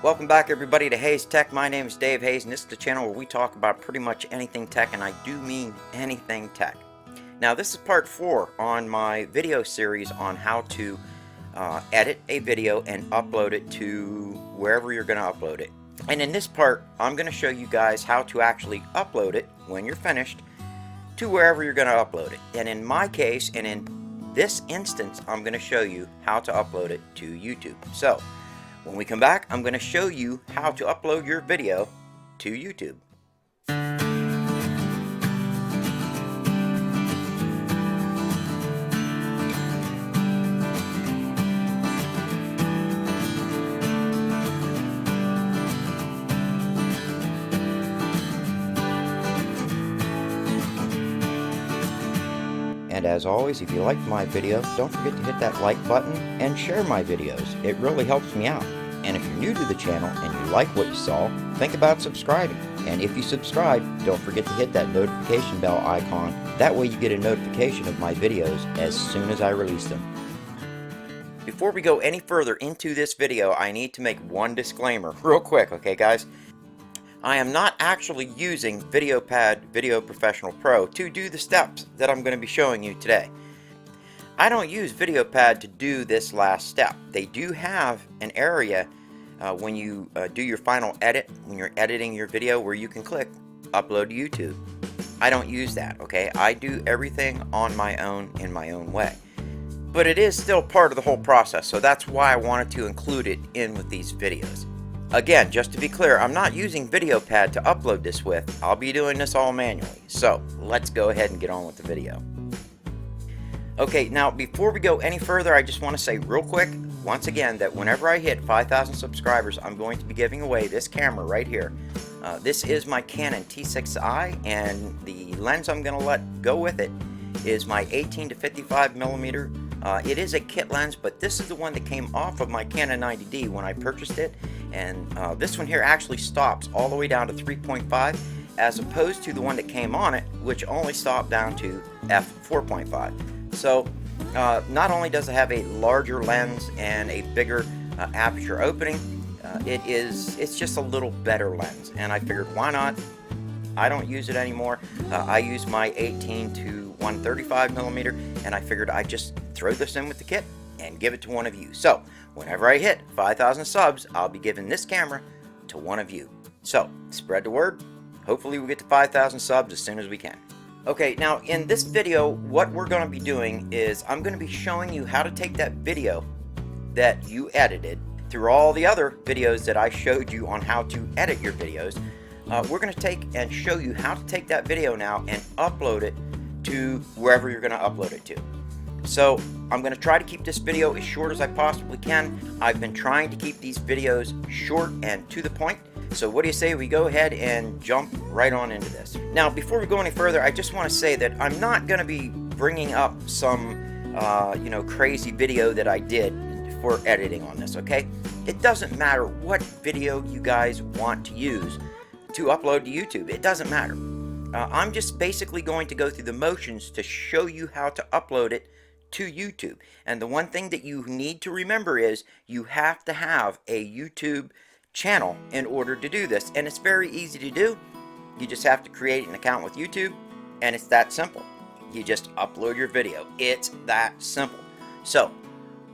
Welcome back everybody to Hayes Tech. My name is Dave Hayes and this is the channel where we talk about pretty much anything tech, and I do mean anything tech. Now this is part 4 on my video series on how to edit a video and upload it to wherever you're going to upload it. And in this part I'm going to show you guys how to actually upload it when you're finished to wherever you're going to upload it. And in my case, and in this instance, I'm going to show you how to upload it to YouTube. So when we come back, I'm going to show you how to upload your video to YouTube. And as always, if you liked my video, don't forget to hit that like button and share my videos. It really helps me out. And if you're new to the channel and you like what you saw, think about subscribing. And if you subscribe, don't forget to hit that notification bell icon. That way you get a notification of my videos as soon as I release them. Before we go any further into this video, I need to make one disclaimer real quick, okay guys? I am not actually using VideoPad Video Professional Pro to do the steps that I'm going to be showing you today. I don't use VideoPad to do this last step. They do have an area when you do your final edit, when you're editing your video, where you can click Upload to YouTube. I don't use that, okay? I do everything on my own in my own way. But it is still part of the whole process, so that's why I wanted to include it in with these videos. Again, just to be clear, I'm not using VideoPad to upload this with. I'll be doing this all manually. So let's go ahead and get on with the video. Okay, now before we go any further, I just want to say real quick, once again, that whenever I hit 5,000 subscribers, I'm going to be giving away this camera right here. This is my Canon T6i, and the lens I'm going to let go with it is my 18 to 55 millimeter. It is a kit lens, but this is the one that came off of my Canon 90D when I purchased it. And this one here actually stops all the way down to 3.5, as opposed to the one that came on it, which only stopped down to f4.5. So not only does it have a larger lens and a bigger aperture opening, it's just a little better lens. And I figured, why not? I don't use it anymore. I use my 18 to 135 millimeter, and I figured I'd just throw this in with the kit and give it to one of you. So whenever I hit 5,000 subs, I'll be giving this camera to one of you. So spread the word. Hopefully we get to 5,000 subs as soon as we can. Okay, now in this video, what we're going to be doing is I'm going to be showing you how to take that video that you edited through all the other videos that I showed you on how to edit your videos. We're going to take and show you how to take that video now and upload it to wherever you're going to upload it to. So I'm going to try to keep this video as short as I possibly can. I've been trying to keep these videos short and to the point. So what do you say we go ahead and jump right on into this? Now, before we go any further, I just want to say that I'm not going to be bringing up some crazy video that I did for editing on this, okay? It doesn't matter what video you guys want to use to upload to YouTube. It doesn't matter. I'm just basically going to go through the motions to show you how to upload it to YouTube. And the one thing that you need to remember is you have to have a YouTube channel in order to do this, and it's very easy to do. You just have to create an account with YouTube, and it's that simple. You just upload your video. It's that simple. So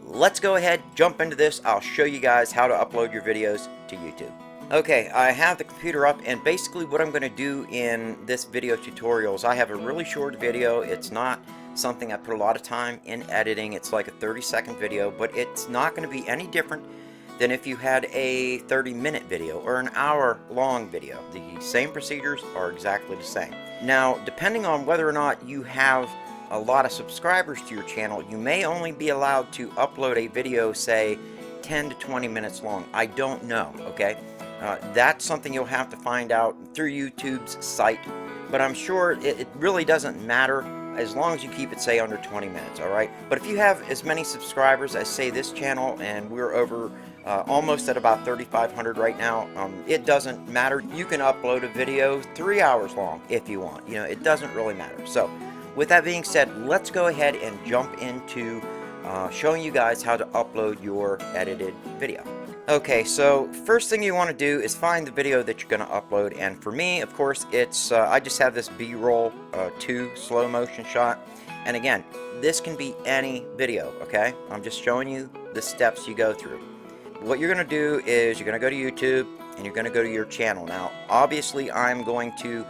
let's go ahead, jump into this. I'll show you guys how to upload your videos to YouTube. Okay, I have the computer up, and basically what I'm going to do in this video tutorial is I have a really short video. It's not something I put a lot of time in editing. It's like a 30-second video, but it's not going to be any different than if you had a 30-minute video or an hour-long video. The same procedures are exactly the same. Now, depending on whether or not you have a lot of subscribers to your channel, you may only be allowed to upload a video, say, 10 to 20 minutes long. I don't know, okay? That's something you'll have to find out through YouTube's site, but I'm sure it really doesn't matter as long as you keep it, say, under 20 minutes, alright? But if you have as many subscribers as, say, this channel, and we're over almost at about 3,500 right now, it doesn't matter. You can upload a video 3 hours long if you want. You know, it doesn't really matter. So with that being said, let's go ahead and jump into showing you guys how to upload your edited video. Okay, so first thing you want to do is find the video that you're going to upload, and for me, of course, it's I just have this B-roll 2 slow motion shot, and again, this can be any video, okay? I'm just showing you the steps you go through. What you're going to do is you're going to go to YouTube, and you're going to go to your channel. Now, obviously, I'm going to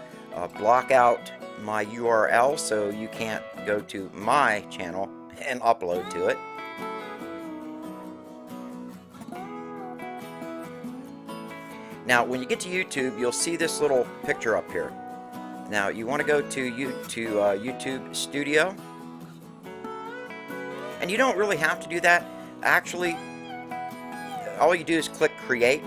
block out my URL so you can't go to my channel and upload to it. Now, when you get to YouTube, you'll see this little picture up here. Now, you want to go to YouTube Studio. And you don't really have to do that. Actually, all you do is click Create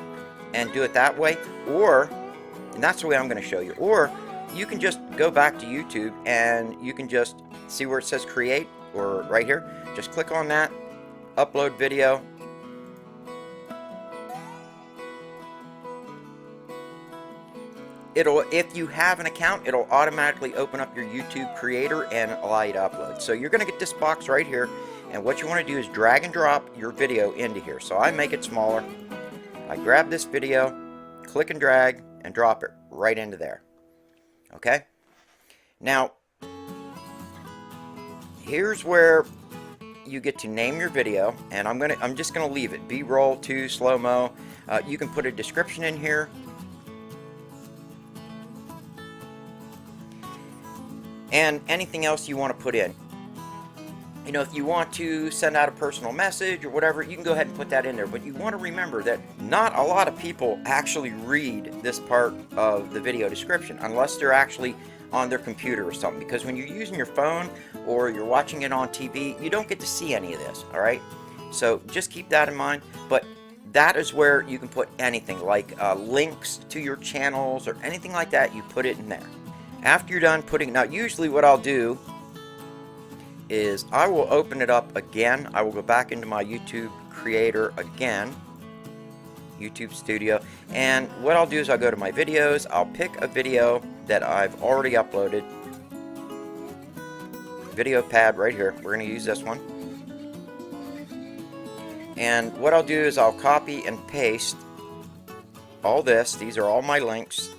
and do it that way. And that's the way I'm going to show you. Or you can just go back to YouTube and you can just see where it says Create, or right here. Just click on that, upload video. If you have an account, it'll automatically open up your YouTube creator and allow you to upload. So you're going to get this box right here, and what you want to do is drag and drop your video into here. So I make it smaller. I grab this video, click and drag, and drop it right into there. Okay? Now, here's where you get to name your video, and I'm just gonna leave it B-roll 2 slow-mo. You can put a description in here. And anything else you want to put in. You know, if you want to send out a personal message or whatever, you can go ahead and put that in there. But you want to remember that not a lot of people actually read this part of the video description unless they're actually on their computer or something. Because when you're using your phone or you're watching it on TV, you don't get to see any of this, all right? So just keep that in mind. But that is where you can put anything, like links to your channels or anything like that. You put it in there. After you're done putting, now usually what I'll do is I will open it up again. I will go back into my YouTube creator again, YouTube Studio, and what I'll do is I'll go to my videos. I'll pick a video that I've already uploaded. VideoPad right here. We're going to use this one. And what I'll do is I'll copy and paste all this. These are all my links.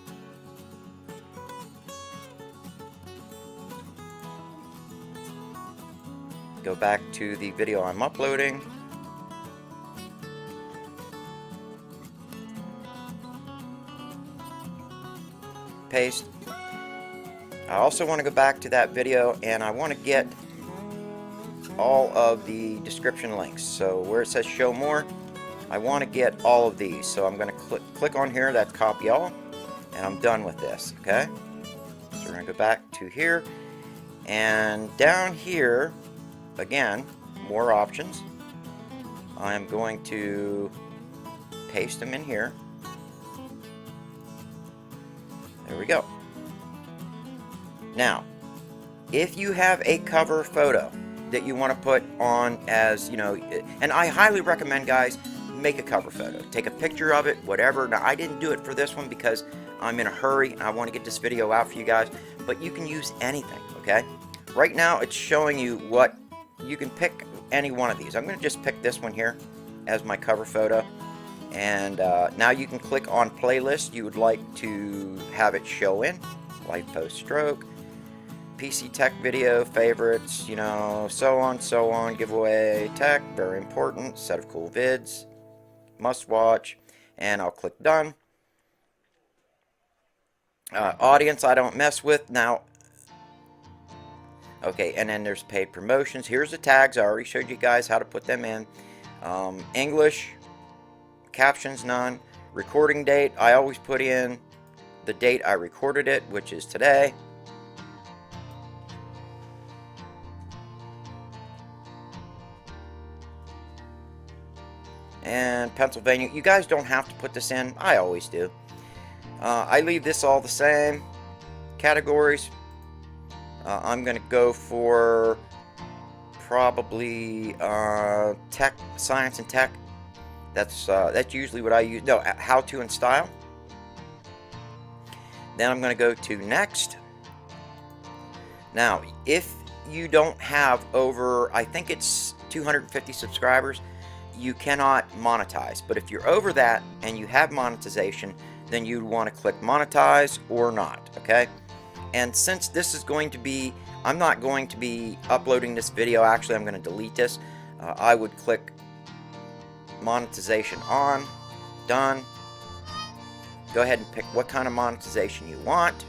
Go back to the video I'm uploading. Paste. I also want to go back to that video and I want to get all of the description links. So where it says show more, I want to get all of these. So I'm going to click on here, that's copy all, and I'm done with this, okay? So we're going to go back to here, and down here, again, more options. I'm going to paste them in here. There we go. Now, if you have a cover photo that you want to put on as, you know, and I highly recommend, guys, make a cover photo. Take a picture of it, whatever. Now, I didn't do it for this one because I'm in a hurry and I want to get this video out for you guys, but you can use anything, okay? Right now, it's showing you what you can pick any one of these. I'm going to just pick this one here as my cover photo, and now you can click on playlist you would like to have it show in, life, post, stroke, PC tech video, favorites, you know, so on, giveaway, tech, very important, set of cool vids, must watch, and I'll click done. Audience I don't mess with. Now, okay, and then there's paid promotions. Here's the tags. I already showed you guys how to put them in. English, captions none. Recording date, I always put in the date I recorded it, which is today. And Pennsylvania, you guys don't have to put this in. I always do. I leave this all the same. Categories, I'm going to go for probably tech, science and tech. That's usually what I use. No, how to and style. Then I'm going to go to next. Now, if you don't have over, I think it's 250 subscribers, you cannot monetize. But if you're over that and you have monetization, then you'd want to click monetize or not, okay? And since this is going to be, I'm not going to be uploading this video, actually I'm going to delete this. I would click monetization on, done. Go ahead and pick what kind of monetization you want.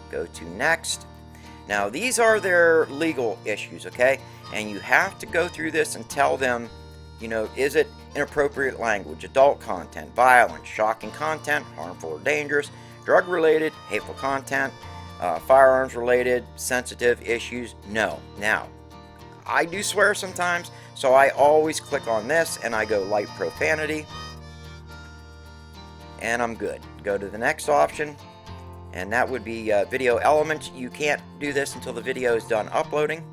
Go to next. Now these are their legal issues, okay? And you have to go through this and tell them, you know, is it inappropriate language, adult content, violence, shocking content, harmful or dangerous, drug-related, hateful content, firearms-related, sensitive issues? No. Now, I do swear sometimes, so I always click on this and I go light profanity, and I'm good. Go to the next option, and that would be video elements. You can't do this until the video is done uploading,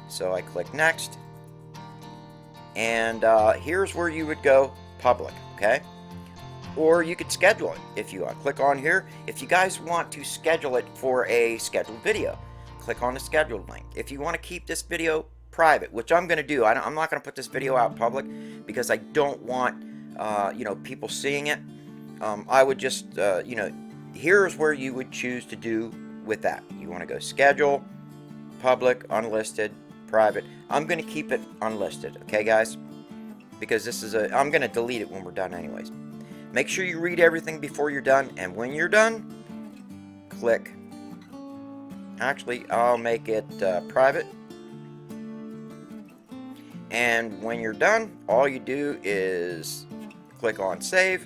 so I click next. And here's where you would go public, okay? Or you could schedule it if you want. Click on here. If you guys want to schedule it for a scheduled video, click on the scheduled link. If you want to keep this video private, which I'm going to do, I'm not going to put this video out public because I don't want you know, people seeing it. I would just you know, here's where you would choose to do with that. You want to go schedule, public, unlisted, private. I'm going to keep it unlisted, okay guys? Because this is I'm going to delete it when we're done anyways. Make sure you read everything before you're done, and when you're done, click. Actually, I'll make it private. And when you're done, all you do is click on save.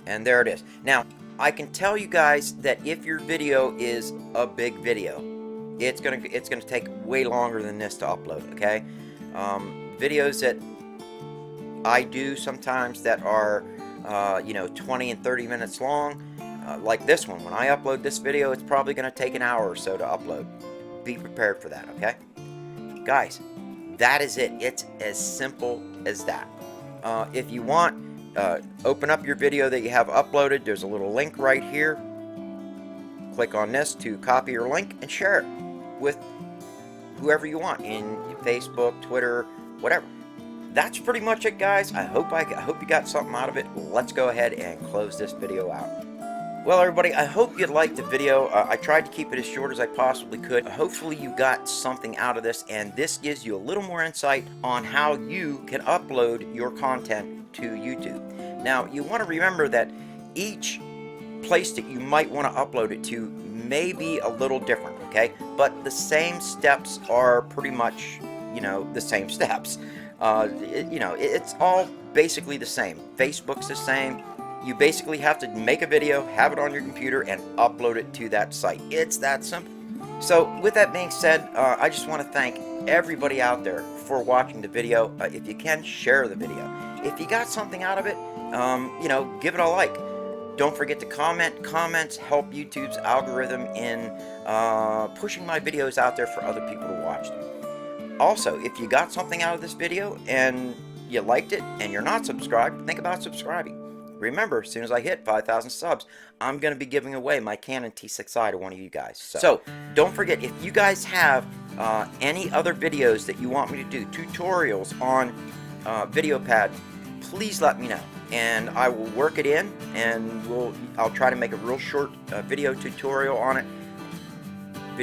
And there it is. Now, I can tell you guys that if your video is a big video, it's gonna take way longer than this to upload, okay? Videos that I do sometimes that are you know, 20 and 30 minutes long, like this one. When I upload this video, it's probably gonna take an hour or so to upload. Be prepared for that, okay? Guys, that is it. It's as simple as that. If you want, open up your video that you have uploaded. There's a little link right here. Click on this to copy your link and share it with whoever you want in Facebook, Twitter, whatever. That's pretty much it, guys. I hope you got something out of it. Let's go ahead and close this video out. Well, everybody, I hope you liked the video. I tried to keep it as short as I possibly could. Hopefully you got something out of this, and this gives you a little more insight on how you can upload your content to YouTube. Now, you want to remember that each place that you might want to upload it to may be a little different, okay? But the same steps are pretty much, you know, the same steps. You know, it's all basically the same. Facebook's the same. You basically have to make a video, have it on your computer, and upload it to that site. It's that simple. So, with that being said, I just want to thank everybody out there for watching the video. If you can, share the video. If you got something out of it, you know, give it a like. Don't forget to comment. Comments help YouTube's algorithm in pushing my videos out there for other people to watch them. Also, if you got something out of this video and you liked it and you're not subscribed, think about subscribing. Remember, as soon as I hit 5,000 subs, I'm going to be giving away my Canon T6i to one of you guys. So don't forget, if you guys have any other videos that you want me to do, tutorials on VideoPad, please let me know. And I will work it in, and I'll try to make a real short video tutorial on it. A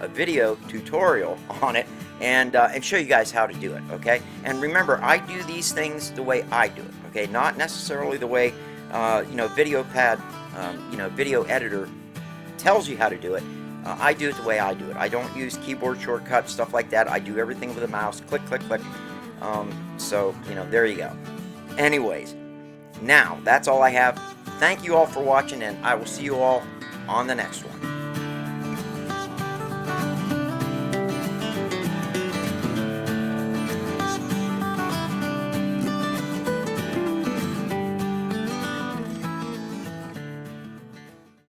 video tutorial on it, and show you guys how to do it, okay? And remember, I do these things the way I do it, okay? Not necessarily the way, you know, VideoPad, you know, video editor tells you how to do it. I do it the way I do it. I don't use keyboard shortcuts, stuff like that. I do everything with a mouse, click, click, click. So, you know, there you go. Anyways, now, that's all I have. Thank you all for watching, and I will see you all on the next one.